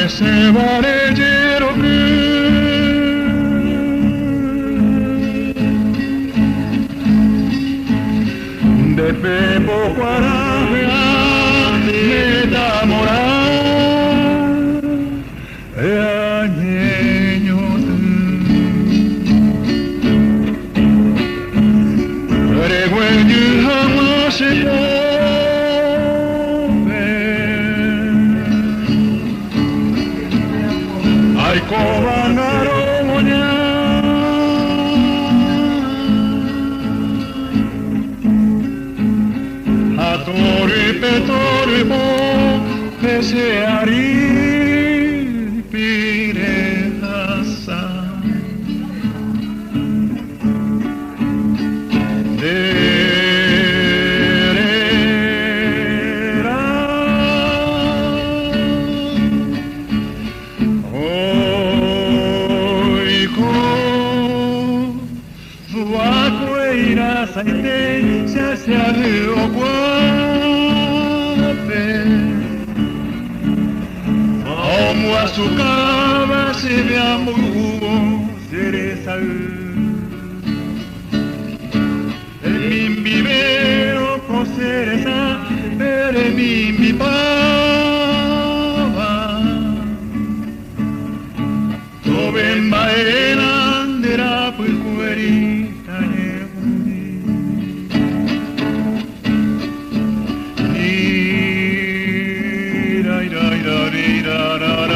se varejero de pepo cuarabia me enamorar añeño regueño jamás se ay cobangaro moña atori petori bo pese ari pirehasa se arrió guape como a su cama se me amó cereza el mimbi veo con cereza pero el mimbi pava toben baena de la puercuerita da da da da